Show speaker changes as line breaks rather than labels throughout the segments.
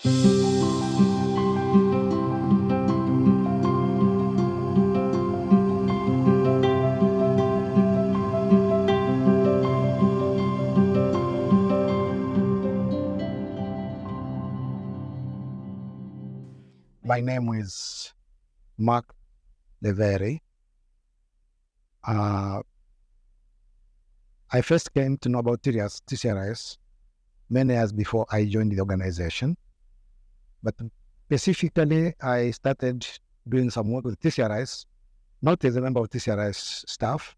My name is Mark Leveri. I first came to know about TCRS many years before I joined the organization. But specifically, I started doing some work with TCRS, not as a member of TCRS staff,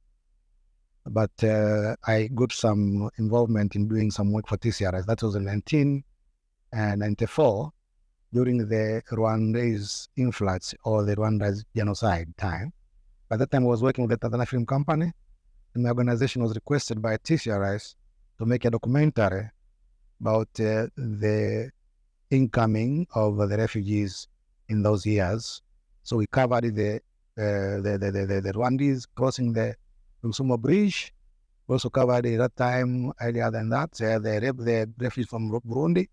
but I got some involvement in doing some work for TCRS. That was in 1994, during the Rwandese influx or the Rwanda's genocide time. By that time, I was working with the Tanzania Film Company, and my organization was requested by TCRS to make a documentary about the incoming of the refugees in those years. So we covered the Rwandese crossing the Rusumo Bridge. We also covered at that time, earlier than that, the refugees from Burundi,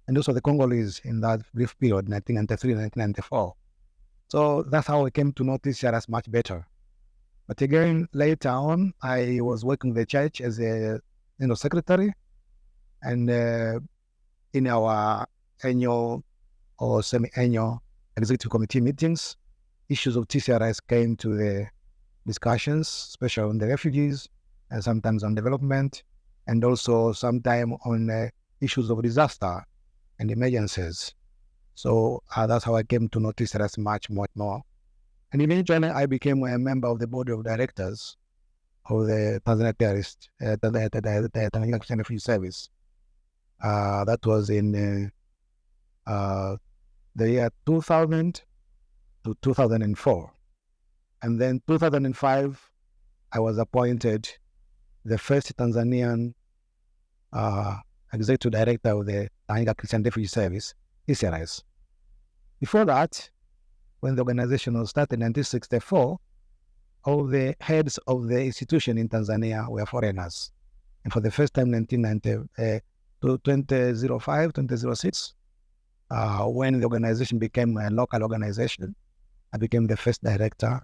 and also the Congolese in that brief period, 1993, 1994. So that's how I came to know TCRS much better. But again, later on, I was working with the church as a secretary, and in our annual or semi-annual executive committee meetings, issues of TCRS came to the discussions, especially on the refugees, and sometimes on development, and also sometimes on issues of disaster and emergencies. So that's how I came to know TCRS much more. And eventually, I became a member of the board of directors of the Tanganyika Christian Refugee Service. That was in the year 2000 to 2004. And then 2005, I was appointed the first Tanzanian Executive Director of the Tanganyika Christian Refugee Service, TCRS. Before that, when the organization was started in 1964, all the heads of the institution in Tanzania were foreigners. And for the first time in 2005, 2006, when the organization became a local organization, I became the first director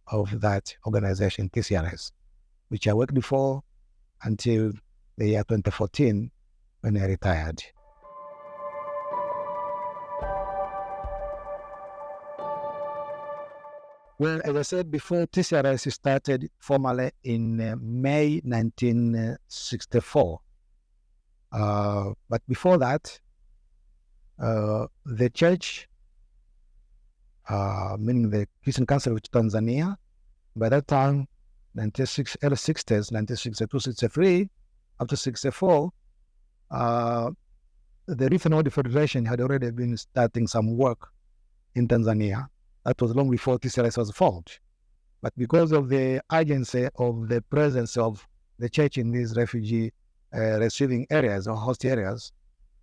of that organization, TCRS, which I worked before until the year 2014 when I retired. Well, as I said before, TCRS started formally in May 1964. But before that, the church, meaning the Christian Council of Tanzania, by that time, early 60s, 1962, 63, up to 64, the Lutheran World Federation had already been starting some work in Tanzania. That was long before TCRS was formed. But because of the urgency of the presence of the church in these refugee receiving areas or host areas,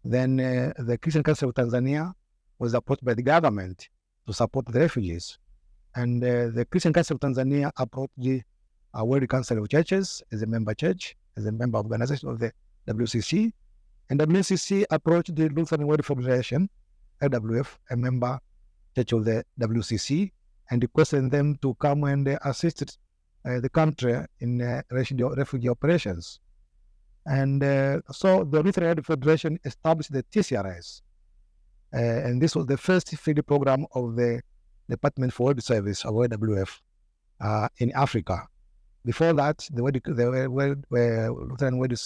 then the Christian Council of Tanzania was approached by the government to support the refugees. And the Christian Council of Tanzania approached the World Council of Churches as a member church, as a member organization of the WCC. And WCC approached the Lutheran World Federation, LWF, a member church of the WCC, and requested them to come and assist the country in refugee operations. And so the Lutheran World Federation established the TCRS. And this was the first feeder program of the Department for World Service, or WWF, in Africa. Before that, the Lutheran World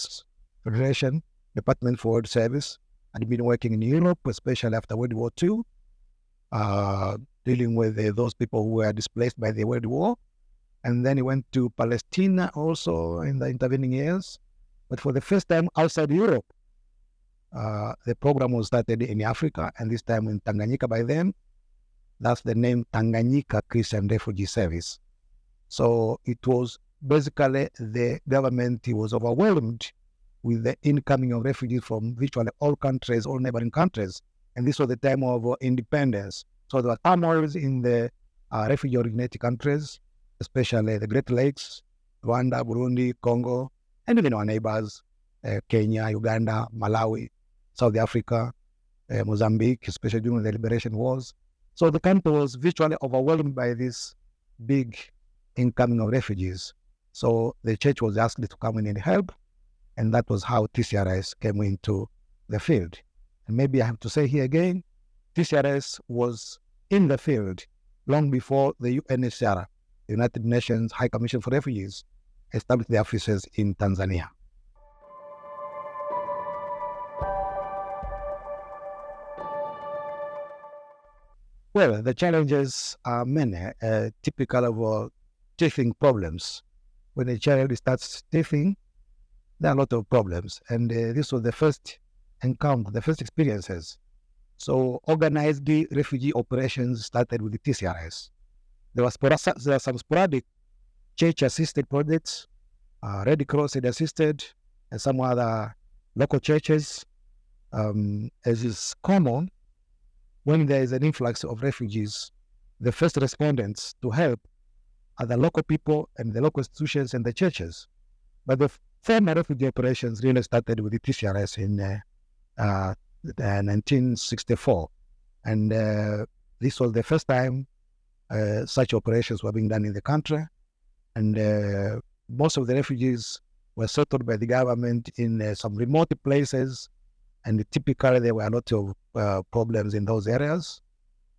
Federation, Department for World Service, had been working in Europe, especially after World War II, dealing with those people who were displaced by the World War. And then he went to Palestine also in the intervening years. But for the first time outside Europe, the program was started in Africa, and this time in Tanganyika by then. That's the name Tanganyika Christian Refugee Service. So it was basically the government was overwhelmed with the incoming of refugees from virtually all countries, all neighboring countries. And this was the time of independence. So there were turmoils in the refugee-originated countries, especially the Great Lakes, Rwanda, Burundi, Congo, and even our neighbors, Kenya, Uganda, Malawi, South Africa, Mozambique, especially during the liberation wars. So the country was virtually overwhelmed by this big incoming of refugees. So the church was asked to come in and help, and that was how TCRS came into the field. And maybe I have to say here again, TCRS was in the field long before the UNHCR, the United Nations High Commission for Refugees, established their offices in Tanzania. Well, the challenges are many, typical of teething problems. When a child starts teething, there are a lot of problems. And this was the first encounter, the first experiences. So organized refugee operations started with the TCRS. There were some sporadic church-assisted projects, Red Cross assisted, and some other local churches. As is common, when there is an influx of refugees, the first respondents to help are the local people and the local institutions and the churches. But the formal refugee operations really started with the TCRS in 1964. And this was the first time such operations were being done in the country. And most of the refugees were settled by the government in some remote places. And typically there were a lot of problems in those areas,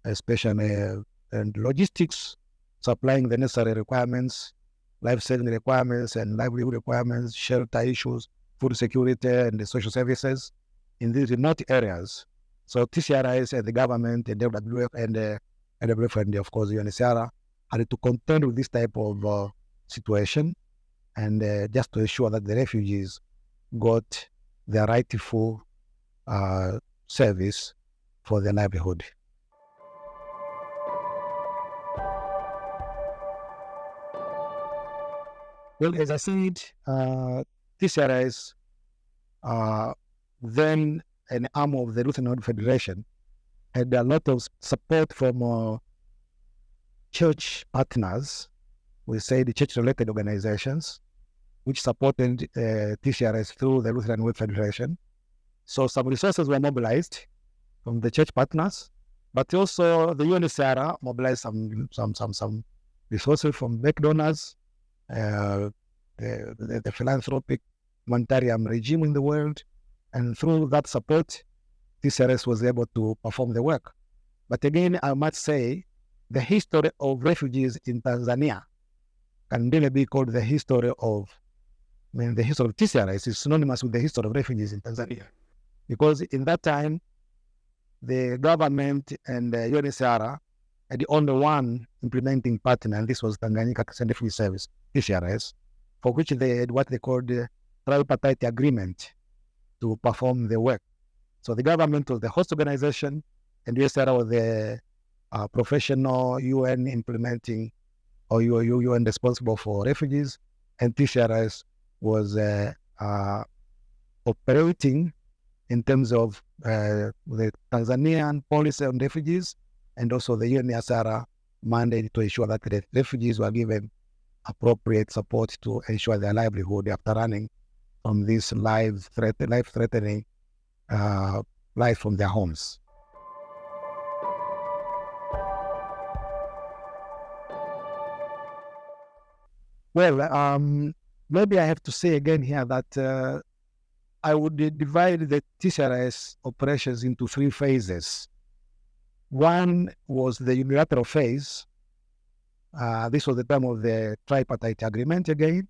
especially and logistics, supplying the necessary requirements, life-saving requirements and livelihood requirements, shelter issues, food security and the social services in these remote areas. So TCRS and the government and WWF and of course UNHCR had to contend with this type of situation and just to ensure that the refugees got their rightful service for their livelihood. Well, as I said, TCRS, then an arm of the Lutheran World Federation, had a lot of support from church partners, we say the church-related organizations, which supported TCRS through the Lutheran World Federation. So some resources were mobilized from the church partners, but also the UNHCR mobilized some resources from back donors, the philanthropic humanitarian regime in the world, and through that support, TCRS was able to perform the work. But again, I must say, the history of refugees in Tanzania can really be called the history of, the history of TCRS is synonymous with the history of refugees in Tanzania. Because in that time, the government and the UNHCR had only one implementing partner, and this was Tanganyika Christian Refugee Service, TCRS, for which they had what they called the tripartite agreement to perform the work. So the government was the host organization, and UNHCR was the professional UN implementing or UN responsible for refugees, and TCRS was operating in terms of the Tanzanian policy on refugees, and also the UNHCR mandate to ensure that the refugees were given appropriate support to ensure their livelihood after running from this life-threatening life from their homes. Well, maybe I have to say again here that I would divide the TCRS operations into three phases. One was the unilateral phase. This was the time of the tripartite agreement again.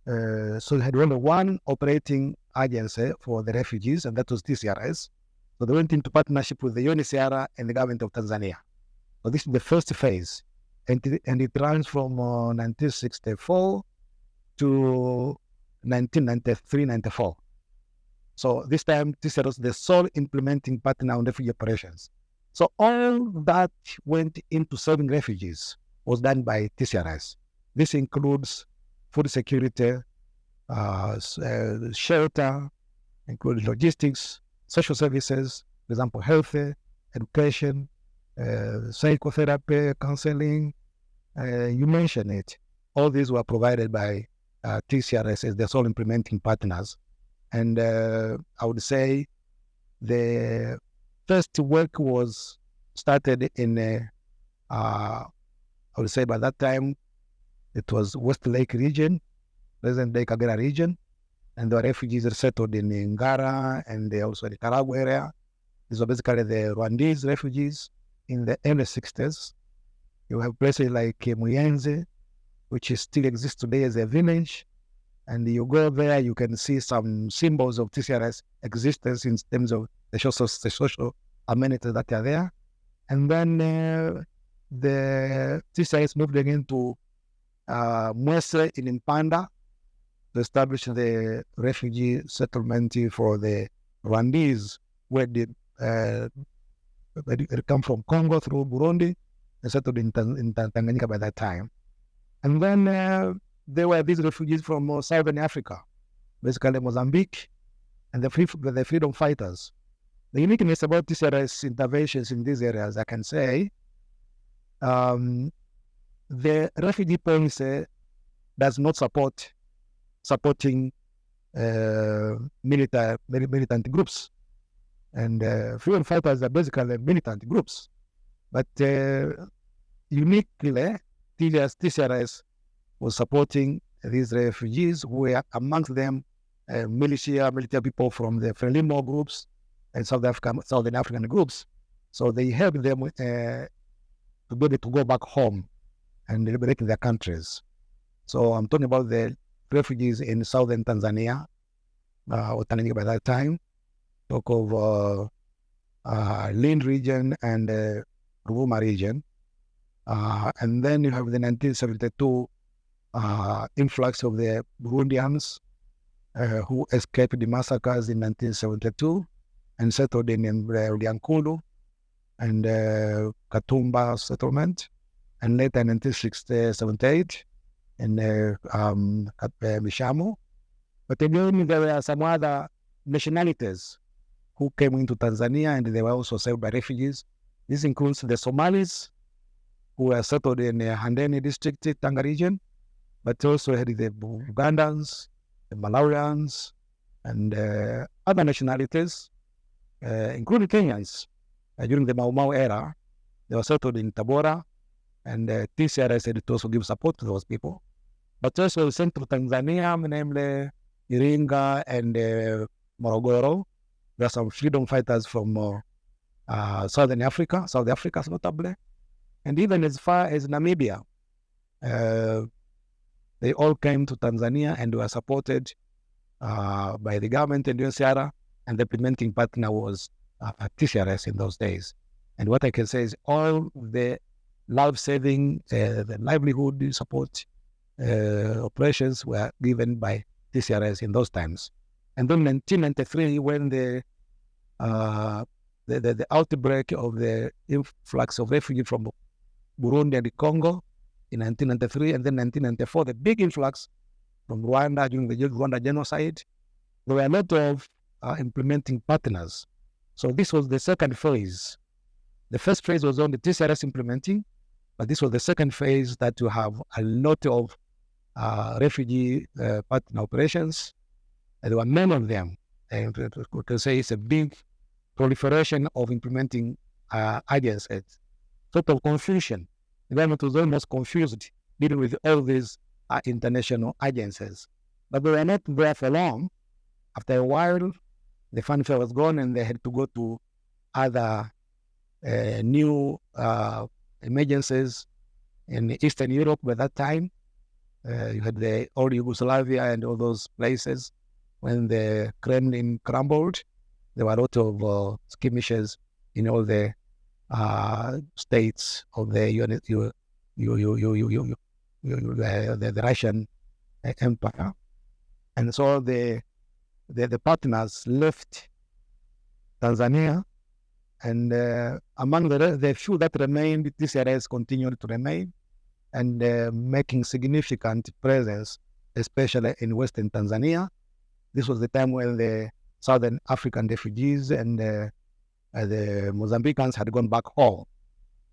So they had only one operating agency for the refugees, and that was TCRS. So they went into partnership with the UNHCR and the government of Tanzania. So this is the first phase, and it runs from 1964 to 1993-94. So this time, TCRS was the sole implementing partner on refugee operations. So all that went into serving refugees was done by TCRS. This includes food security, shelter, including logistics, social services, for example, health, education, psychotherapy, counseling, you mentioned it. All these were provided by TCRS as the sole implementing partners. And I would say the first work was started in, I would say by that time, it was West Lake region, present-day Kagera region, and the refugees are settled in Ngara and also the Karagwe area. These were basically the Rwandese refugees in the early 60s. You have places like Muyenzi, which still exists today as a village. And you go there, you can see some symbols of TCRS existence in terms of the social amenities that are there. And then the TCRS moved again to Mwese in Mpanda to establish the refugee settlement for the Rwandese, where they come from Congo through Burundi and settled in Tanganyika by that time. And then there were these refugees from Southern Africa, basically Mozambique, and the freedom fighters. The uniqueness about TCRS interventions in these areas, I can say, the refugee policy does not supporting militant groups. And freedom fighters are basically militant groups. But uniquely, TCRS was supporting these refugees who were amongst them military people from the Frelimo groups and Southern African groups. So they helped them to be able to go back home and liberate their countries. So I'm talking about the refugees in southern Tanzania, or Tanganyika by that time. Talk of Lindi region and Ruvuma region. And then you have the 1972 influx of the Burundians who escaped the massacres in 1972 and settled in Lyankulu and Katumba settlement, and later in 1978 in Mishamu. But again, there were some other nationalities who came into Tanzania, and they were also served by refugees. This includes the Somalis, who were settled in Handeni district, Tanga region, but also had the Ugandans, the Malawians, and other nationalities, including Kenyans. During the Mau Mau era, they were settled in Tabora, and TCRS had to also give support to those people. But also central Tanzania, namely Iringa and Morogoro, there are some freedom fighters from South Africa notably, and even as far as Namibia. They all came to Tanzania and were supported by the government and UNHCR, and the implementing partner was TCRS in those days. And what I can say is all the life-saving, the livelihood support operations were given by TCRS in those times. And then in 1993, when the outbreak of the influx of refugees from Burundi and Congo in 1993, and then 1994, the big influx from Rwanda during the Rwanda genocide, there were a lot of implementing partners. So this was the second phase. The first phase was only TCRS implementing, but this was the second phase that you have a lot of refugee partner operations. And there were many of them. And we can say it's a big proliferation of implementing agencies. Sort of confusion. The government was almost confused dealing with all these international agencies. But they were not there for long. After a while, the fanfare was gone and they had to go to other new emergencies in Eastern Europe by that time. You had the old Yugoslavia and all those places. When the Kremlin crumbled, there were a lot of skirmishes in all the states of the Russian Empire. And so the partners left Tanzania, and among the few that remained, TCRS continued to remain and making significant presence, especially in Western Tanzania. This was the time when the Southern African refugees and the Mozambicans had gone back home.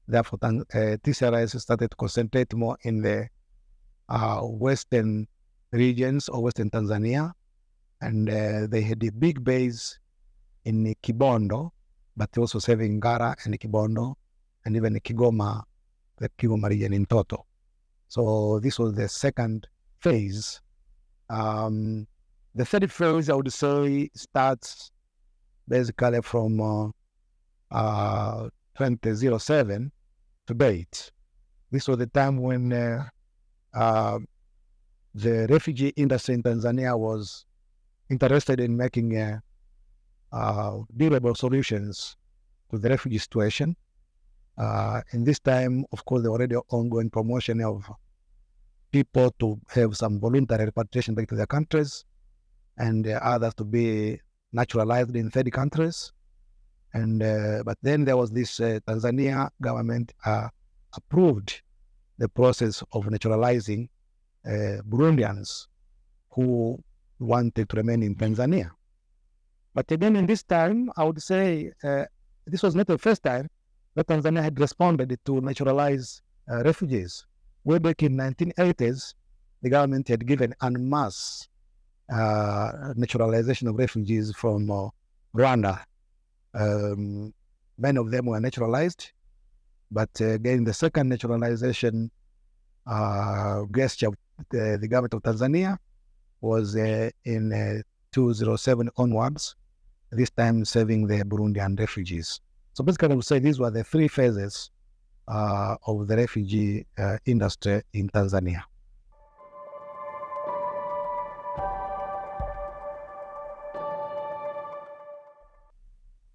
Therefore, TCRS started to concentrate more in the Western regions or Western Tanzania, and they had a big base in Kibondo, but also serving Ngara and Kibondo, and even Kigoma, the Kigoma region in total. So this was the second phase. The third phase, I would say, starts basically from 2007 to date. This was the time when the refugee industry in Tanzania was interested in making durable solutions to the refugee situation. In this time, of course, there was already ongoing promotion of people to have some voluntary repatriation back to their countries, and others to be naturalized in third countries. And but then there was this Tanzania government approved the process of naturalizing Burundians who wanted to remain in Tanzania. But again, in this time, I would say this was not the first time that Tanzania had responded to naturalize refugees. Way back in 1980s, the government had given en masse naturalization of refugees from Rwanda. Many of them were naturalized, but again, the second naturalization gesture of the government of Tanzania was in 2007 onwards, this time serving the Burundian refugees. So basically, I would say these were the three phases of the refugee industry in Tanzania.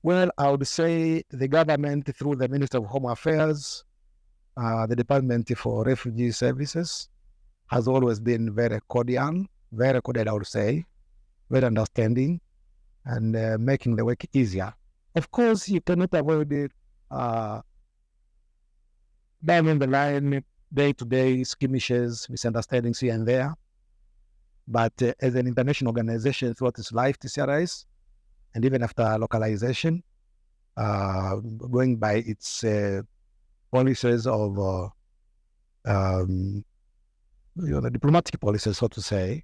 Well, I would say the government, through the Ministry of Home Affairs, the Department for Refugee Services, has always been very cordial, I would say, very understanding, and making the work easier. Of course, you cannot avoid it down in the line, day-to-day skirmishes, misunderstandings here and there. But as an international organization throughout its life, TCRS, and even after localization, going by its policies of the diplomatic policies, so to say,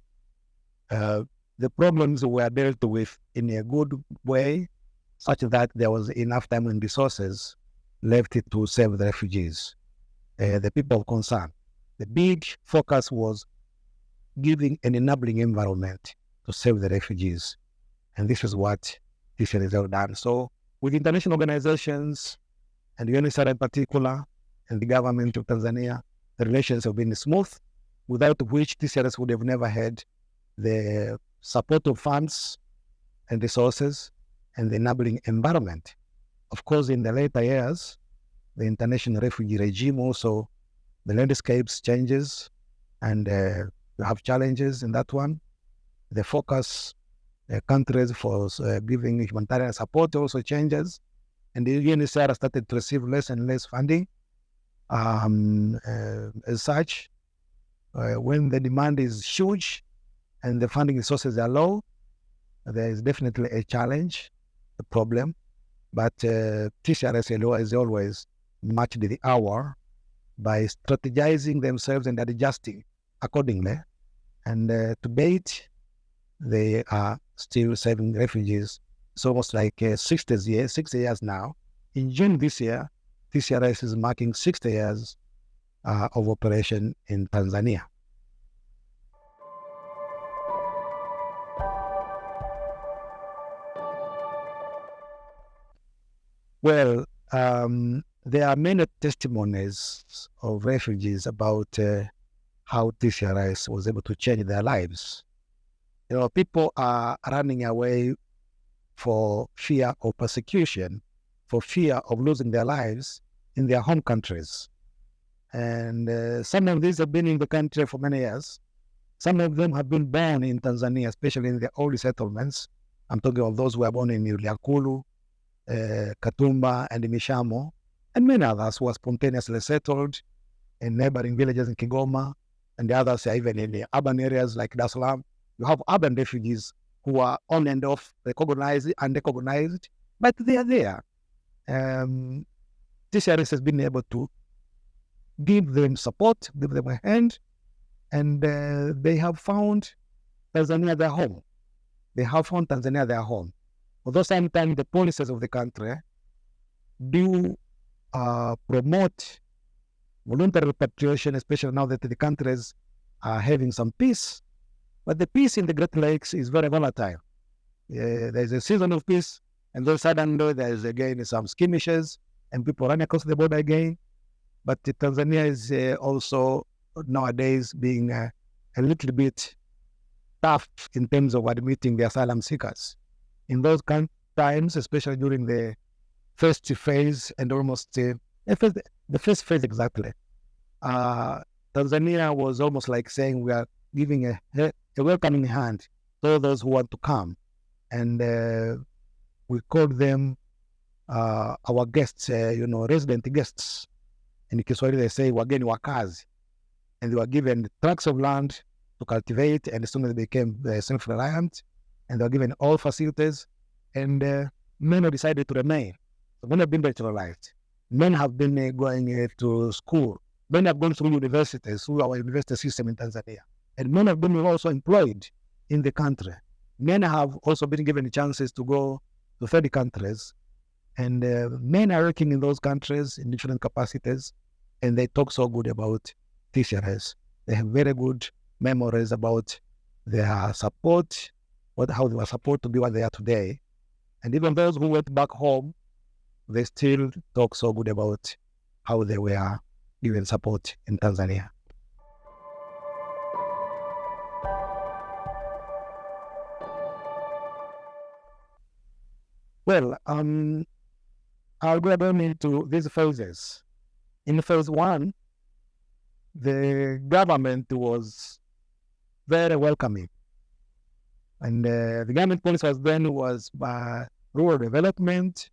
the problems were dealt with in a good way, such that there was enough time and resources left to serve the refugees, the people of concern. The big focus was giving an enabling environment to serve the refugees. And this is what TCRS have done. So with international organizations and UNHCR in particular, and the government of Tanzania, the relations have been smooth, without which TCRS would have never had the support of funds and resources and the enabling environment. Of course, in the later years, the international refugee regime also, the landscapes changes, and we have challenges in that one. The focus countries for giving humanitarian support also changes, and the UNHCR started to receive less and less funding. As such, when the demand is huge and the funding resources are low, there is definitely a challenge, a problem. But TCRS has always matched the hour by strategizing themselves and adjusting accordingly. And to date, they are still serving refugees. It's almost like 60 years now. In June this year, TCRS is marking 60 years of operation in Tanzania. Well, there are many testimonies of refugees about how TCRS was able to change their lives. You know, people are running away for fear of persecution, for fear of losing their lives in their home countries. And some of these have been in the country for many years. Some of them have been born in Tanzania, especially in the old settlements. I'm talking of those who were born in Uliakulu, Katumba, and Mishamo, and many others who are spontaneously settled in neighboring villages in Kigoma, and the others are even in the urban areas like Dar es Salaam. You have urban refugees who are on and off, recognized and recognized, but they are there. TCRS has been able to give them support, give them a hand, and they have found Tanzania their home. They have found Tanzania their home. Although sometimes the policies of the country do promote voluntary repatriation, especially now that the countries are having some peace. But the peace in the Great Lakes is very volatile. There's a season of peace, and then suddenly there's again some skirmishes, and people run across the border again. But Tanzania is also nowadays being a little bit tough in terms of admitting the asylum seekers. In those times, especially during the first phase and almost the first phase exactly, Tanzania was almost like saying we are giving a welcoming hand to those who want to come. And we called them our guests, resident guests. In Kiswahili, they say wageni wakazi. And they were given tracts of land to cultivate, and as soon as they became self-reliant, and they were given all facilities, and many decided to remain. So many have been naturalized. Many have been going to school. Many have gone through universities, through our university system in Tanzania. And many have been also employed in the country. Many have also been given chances to go to third countries. And many are working in those countries in different capacities. And they talk so good about TCRS. They have very good memories about their support, how they were supposed to be what they are today. And even those who went back home, they still talk so good about how they were given support in Tanzania. Well, I'll go down into these phases. In phase one, the government was very welcoming. And the government policy was by rural development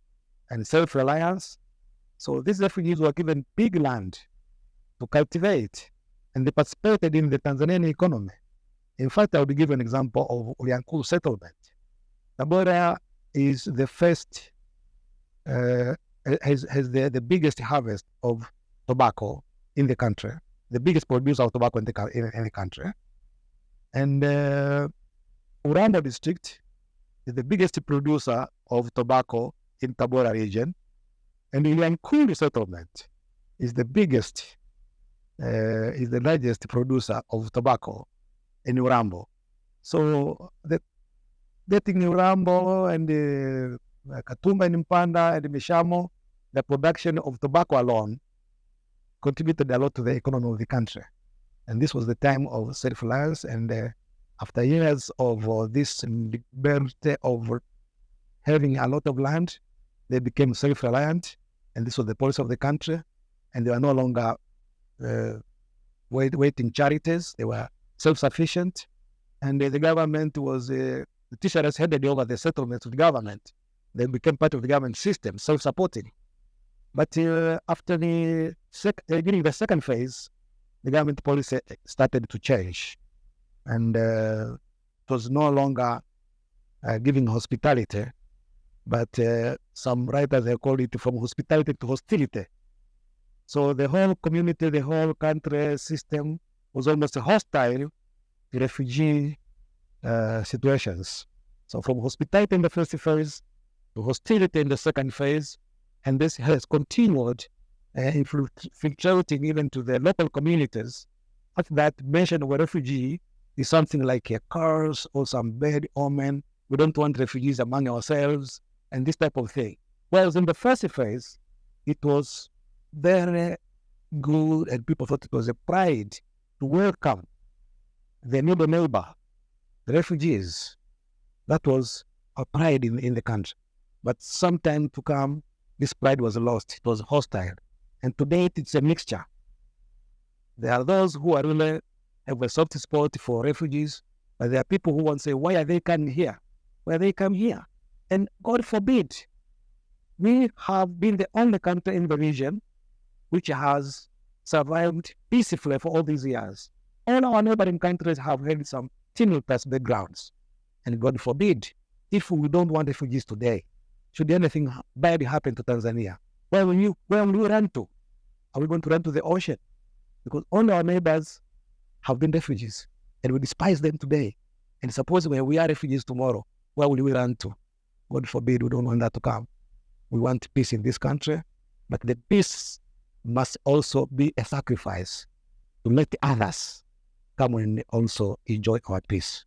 and self-reliance. So these refugees were given big land to cultivate, and they participated in the Tanzanian economy. In fact, I'll give an example of Ulyankulu settlement. Tabora is the first, has the biggest harvest of tobacco in the country, the biggest producer of tobacco in the country. And Rwandan district is the biggest producer of tobacco in Tabora region. And Ulyankulu settlement is the biggest, is the largest producer of tobacco in Urambo. So getting Urambo and Katumba and Mpanda and Mishamo, the production of tobacco alone contributed a lot to the economy of the country. And this was the time of self-reliance. And after years of this liberty of having a lot of land, they became self-reliant. And this was the policy of the country. And they were no longer waiting charities. They were self-sufficient. And the government was, the TCRS headed over the settlements of the government. They became part of the government system, self-supporting. But after during the second phase, the government policy started to change. And it was no longer giving hospitality, but some writers have called it from hospitality to hostility. So the whole community, the whole country system was almost hostile to refugee situations. So from hospitality in the first phase to hostility in the second phase, and this has continued infiltrating even to the local communities. After that mention of a refugee is something like a curse or some bad omen. We don't want refugees among ourselves and this type of thing. Whereas in the first phase, it was very good and people thought it was a pride to welcome the neighbor, the refugees. That was a pride in the country. But some time to come, this pride was lost. It was hostile. And today it's a mixture. There are those who are really have a soft spot for refugees, but there are people who want to say, why are they coming here? Why are they come here? And God forbid, we have been the only country in the region which has survived peacefully for all these years. All our neighboring countries have had some tumultuous backgrounds. And God forbid, if we don't want refugees today, should anything bad happen to Tanzania, where will we run to? Are we going to run to the ocean? Because all our neighbors have been refugees, and we despise them today. And suppose when we are refugees tomorrow, where will we run to? God forbid, we don't want that to come. we want peace in this country, but the peace must also be a sacrifice to let others come and also enjoy our peace.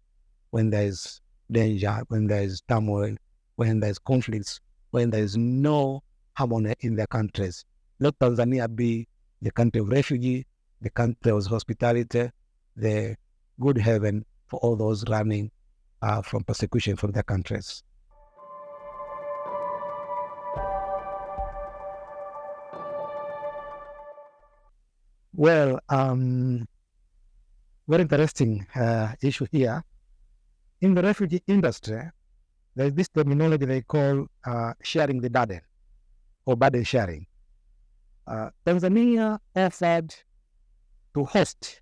When there is danger, when there is turmoil, when there is conflicts, when there is no harmony in their countries. Let Tanzania be the country of refugee, the country of hospitality, the good haven for all those running from persecution from their countries. Well, very interesting issue here. In the refugee industry, there's this terminology they call sharing the burden, or burden sharing. Tanzania offered to host,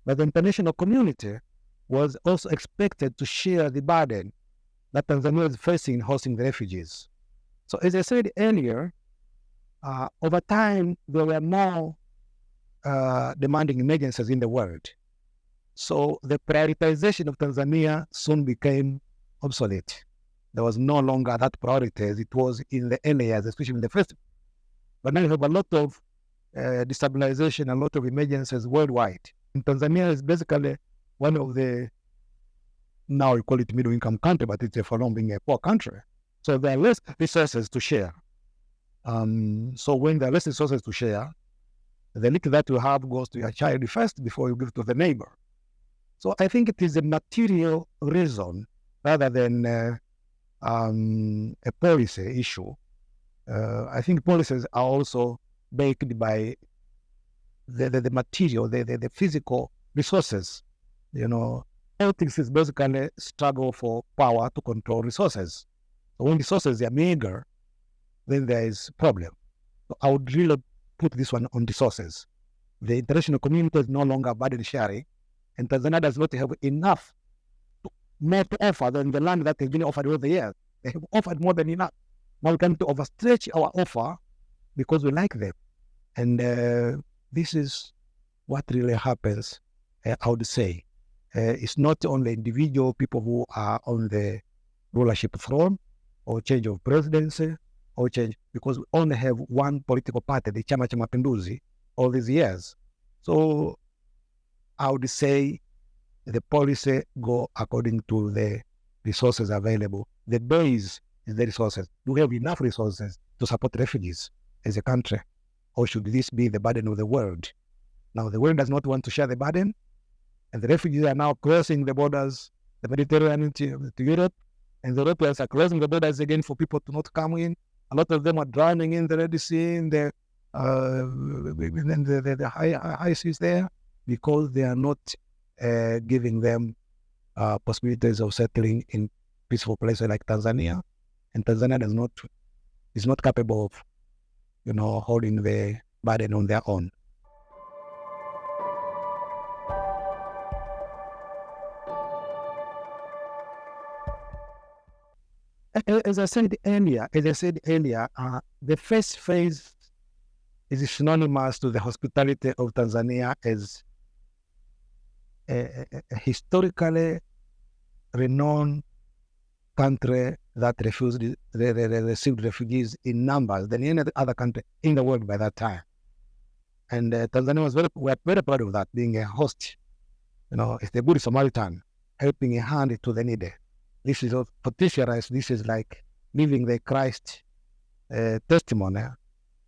but the international community was also expected to share the burden that Tanzania is facing in hosting the refugees. So as I said earlier, over time, there were more demanding emergencies in the world. So the prioritization of Tanzania soon became obsolete. There was no longer that priority as it was in the early years, especially in the first. But now you have a lot of destabilization, a lot of emergencies worldwide. In Tanzania is basically one of the, now we call it middle-income country, but it's for long being a poor country. So there are less resources to share. So when there are less resources to share, the little that you have goes to your child first before you give to the neighbor. So I think it is a material reason rather than a policy issue. I think policies are also baked by the material, the physical resources. You know, politics is basically a struggle for power to control resources. So when resources are meager, then there is a problem. So I would really put this one on resources. The international community is no longer burden sharing, and Tanzania does not have enough more to offer than the land that has been offered over the years. They have offered more than enough. Now we come to overstretch our offer because we like them. And this is what really happens, I would say. It's not only individual people who are on the rulership throne or change of presidency or change, because we only have one political party, the Chama cha Mapinduzi, all these years. So I would say the policy go according to the resources available. The base is the resources. Do we have enough resources to support refugees as a country? Or should this be the burden of the world? Now, the world does not want to share the burden, and the refugees are now crossing the borders, the Mediterranean to Europe, and the Europeans are closing the borders again for people to not come in. A lot of them are drowning in the Red Sea, in the high seas there, because they are not giving them possibilities of settling in peaceful places like Tanzania. And Tanzania is not capable of, holding the burden on their own. As I said earlier, the first phase is synonymous to the hospitality of Tanzania as a historically renowned country that received refugees in numbers than any other country in the world by that time. And Tanzania we're very proud of that, being a host. It's a good Samaritan, helping a hand to the needy. This is for TCRS, this is like living the Christ testimony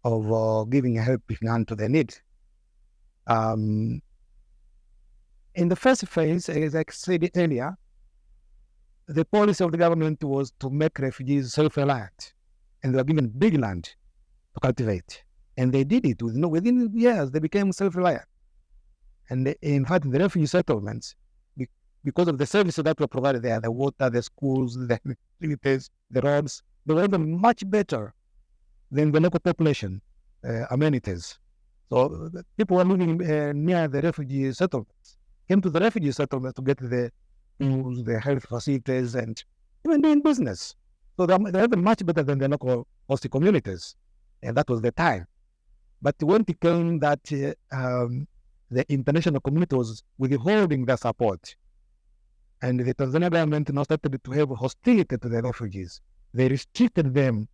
of giving a helping hand to the need. In the first phase, as I said earlier, the policy of the government was to make refugees self-reliant, and they were given big land to cultivate. And they did it. Within years, they became self-reliant. And in fact, in the refugee settlements, because of the services that were provided there, the water, the schools, the utilities, the roads, they were even much better than the local population amenities. So people were living near the refugee settlements, came to the refugee settlements to get the schools, the health facilities, and even doing business. So they're even much better than the local host communities. And that was the time. But when it came that the international community was withholding their support, and the Tanzanian government now started to have hostility to the refugees, they restricted them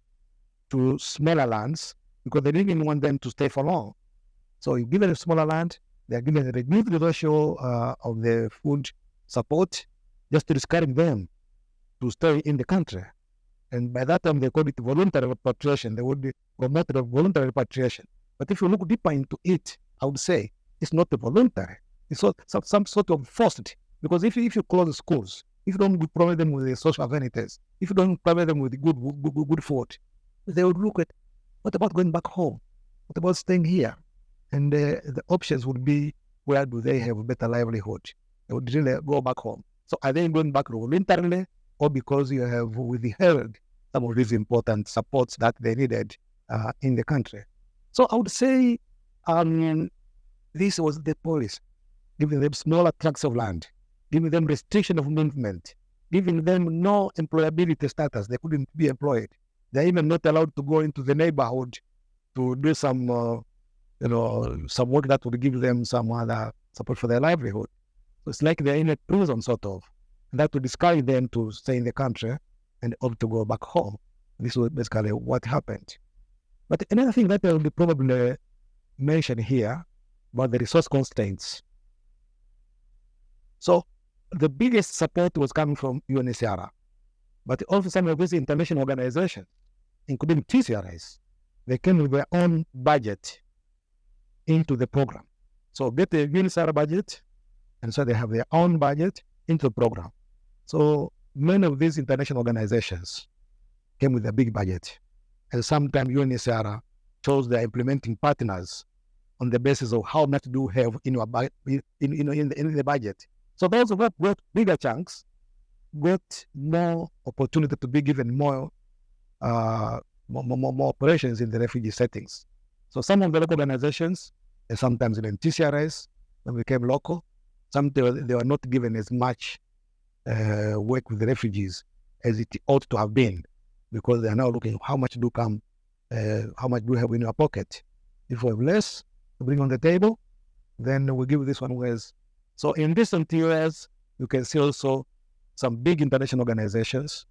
to smaller lands because they didn't want them to stay for long. So you give them a smaller land, they are given a reduced ratio of the food support just to discourage them to stay in the country. And by that time, they call it voluntary repatriation. They would be promoted of voluntary repatriation. But if you look deeper into it, I would say it's not a voluntary. It's some sort of forced. Because if you close the schools, if you don't provide them with the social amenities, if you don't provide them with good food, they would look at, what about going back home? What about staying here? And the options would be, where do they have a better livelihood? They would really go back home. So are they going back voluntarily, or because you have withheld some of these important supports that they needed in the country? So I would say this was the policy, giving them smaller tracts of land, giving them restriction of movement, giving them no employability status. They couldn't be employed. They're even not allowed to go into the neighborhood to do some work that would give them some other support for their livelihood. So it's like they're in a prison, sort of. And that would discourage them to stay in the country and opt to go back home. This was basically what happened. But another thing that I will probably mention here about the resource constraints. So the biggest support was coming from UNHCR, but also some of these international organizations, including TCRS, they came with their own budget into the program. So get the UNHCR budget, and so they have their own budget into the program. So many of these international organizations came with a big budget, and sometimes UNHCR chose their implementing partners on the basis of how much do you have in your in the budget. So those who got bigger chunks got more opportunity to be given more operations in the refugee settings. So some of the local organizations, and sometimes in TCRS, when we became local, sometimes they were not given as much work with the refugees as it ought to have been, because they are now looking how much do you have in your pocket. If we have less to bring on the table, then we give this one less. So in recent years, you can see also some big international organizations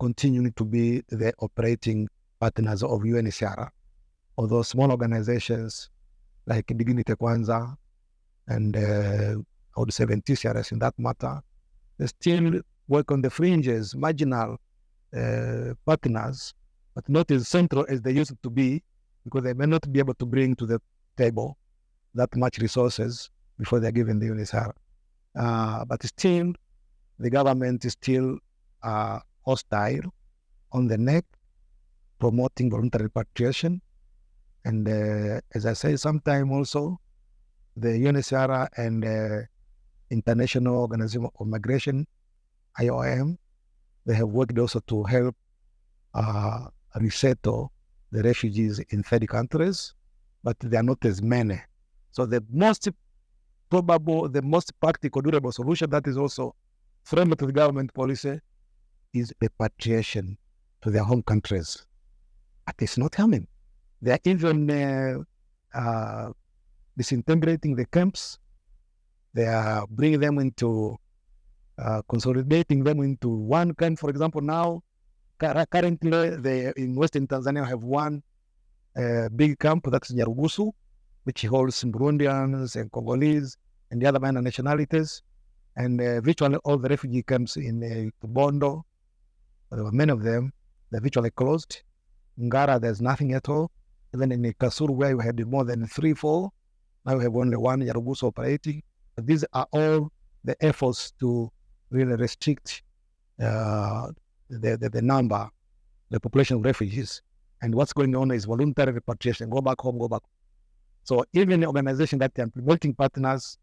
continuing to be the operating partners of UNHCR, although small organizations like Dignity Kwanza and I would say TCRS in that matter, they still work on the fringes, marginal partners, but not as central as they used to be, because they may not be able to bring to the table that much resources before they're given the UNHCR. But still, the government is still hostile on the neck, promoting voluntary repatriation. And as I say, sometimes also the UNHCR and International Organization of Migration, IOM, they have worked also to help resettle the refugees in third countries, but they are not as many. So the most probable, the most practical, durable solution that is also framed to the government policy is repatriation to their home countries. But it's not coming. They are even disintegrating the camps. They are bringing them into, consolidating them into one camp. For example, now, currently, they in Western Tanzania have one big camp, that's Nyarugusu, which holds Burundians and Congolese and the other minor nationalities. And virtually all the refugee camps in Bondo, there were many of them, they're virtually closed. Ngara, there's nothing at all. Even in Kasuru, where we had more than 3-4, now we have only one Nyarugusu operating. But these are all the efforts to really restrict the number, the population of refugees. And what's going on is voluntary repatriation, go back home, go back. So even the organization that are implementing partners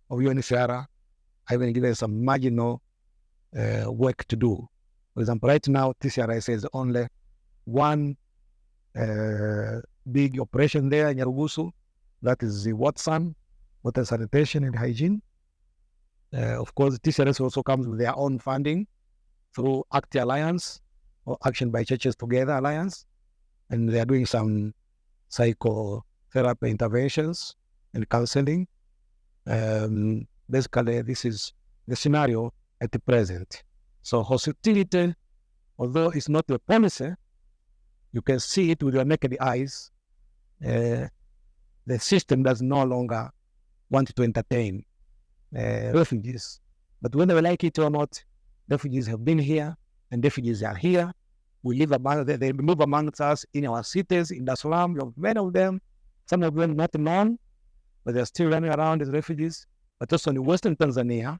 of UNHCR are even given some marginal work to do. For example, right now, TCRS has only one big operation there in Nyarugusu, that is the Watson, water sanitation and hygiene. Of course, TCRS also comes with their own funding through ACT Alliance or Action by Churches Together Alliance, and they are doing some psychotherapy interventions and counseling. Basically, this is the scenario at the present. So hostility, although it's not a policy, You can see it with your naked eyes. The system does no longer want to entertain refugees. But whether we like it or not, refugees have been here, and refugees are here. We live among them. They move amongst us in our cities, in the slums. Many of them, some of them not known, but they're still running around as refugees. But also in Western Tanzania,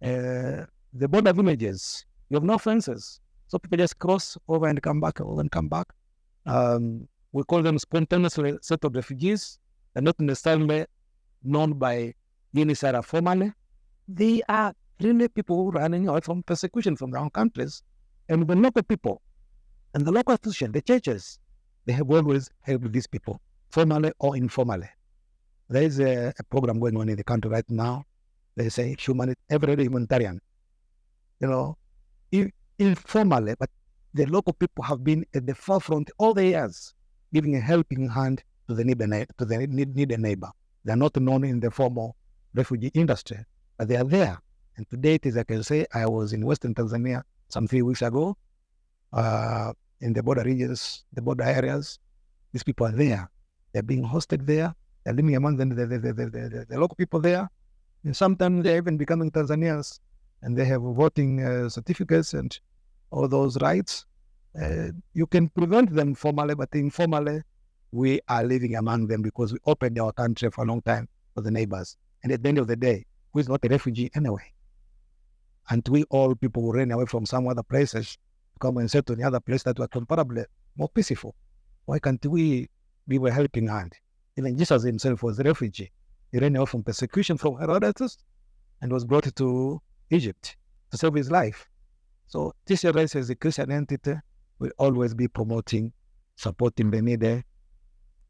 the border villages, you have no fences. So people just cross over and come back, over and come back. We call them spontaneously settled refugees. They're not necessarily known by UNHCR formally. They are really people running away from persecution from their own countries. And the local people and the local institutions, the churches, they have always helped these people, formally or informally. There is a program going on in the country right now. They say every humanitarian. Informally, but the local people have been at the forefront all the years, giving a helping hand to the needy neighbor. They are not known in the formal refugee industry, but they are there. And to date, as I can say, I was in Western Tanzania some 3 weeks ago, in the border regions, the border areas. These people are there. They're being hosted there. They're living among the local people there. And sometimes they're even becoming Tanzanians, and they have voting certificates and all those rights. You can prevent them formally, but informally, we are living among them because we opened our country for a long time for the neighbors. And at the end of the day, who is not a refugee anyway? And we all people who ran away from some other places to come and settle in other places that were comparably more peaceful. Why can't we be a helping hand? Even Jesus himself was a refugee. He ran away from persecution from Herodotus and was brought to Egypt to save his life. So TCRS as a Christian entity will always be promoting, supporting the needy,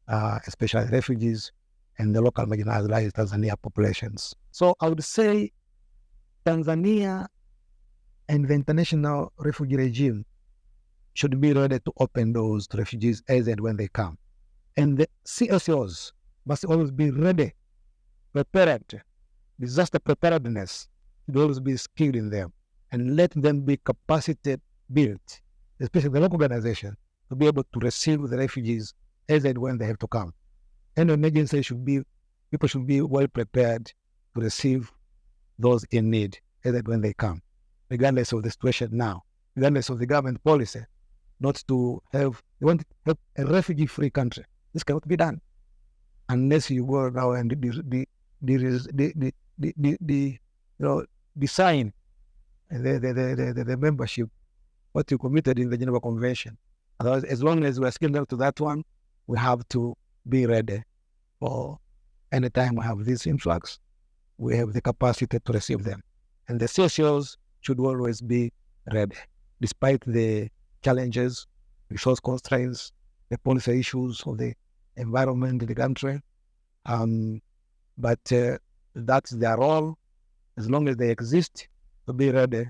especially refugees and the local marginalized Tanzania populations. So I would say Tanzania and the international refugee regime should be ready to open doors to refugees as and when they come. And the CSOs must always be ready, prepared. Disaster preparedness should always be skilled in them, and let them be capacity built, especially the local organization, to be able to receive the refugees as and when they have to come. And an agency people should be well prepared to receive those in need as and when they come, regardless of the situation now, regardless of the government policy, not to have, they want to have a refugee-free country. This cannot be done unless you go now and design the membership, what you committed in the Geneva Convention. Otherwise, as long as we are skilled to that one, we have to be ready for any time we have this influx. We have the capacity to receive them. And the CSOs should always be ready, despite the challenges, resource constraints, the policy issues of the environment in the country. But that's their role, as long as they exist, to be ready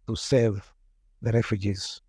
to save the refugees.